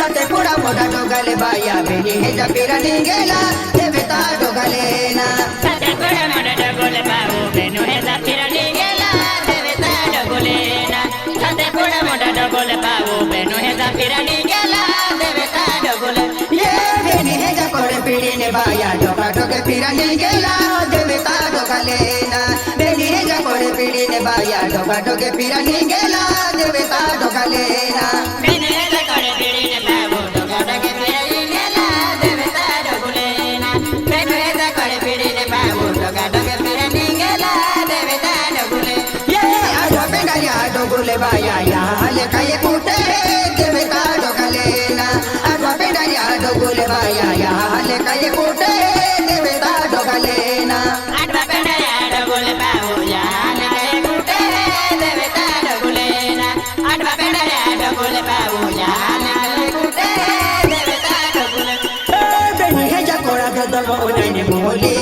साथे पुढा मोठा डोगाले बाया बेनी हे जपिरा निघेला देवता डोगाले ना साथे पुढा मोठा डोगाले बाऊ बेनू हे जपिरा निघेला देवता डोगाले ना साथे पुढा मोठा डोगाले बाऊ बेनू हे जपिरा निघेला देवता डोगाले ये बेनी हे जकोडे पिढीने बाया डोगा डोगे फिरा निघेला देवता डोगाले ना बेनी हे जकोडे पिढीने बाया डोगा डोगे फिरा निघेला देवता डोगाले ना बेनू हे जकोडे पिढीने बाऊ डोगा डोगे फिरा निघेला देवता डोगाले ना बेनू हे जकोडे पिढीने बाऊ डोगा डोगे फिरा निघेला देवता डोगाले ये आडवा पेंडाया डोगुले बाया या हले काय कुठे देवता डोगाले ना आडवा पेंडाया डोगुले बाया या हले काय कुठे देवता डोगाले ना आडवा पेंडाया डोगुले बाऊ या हले काय कुठे देवता डोगाले ना आडवा पेंडाया डोगुले बाऊ या हले काय कुठे देवता डोगाले बेनी हे जकोडा ददल बोलने बोली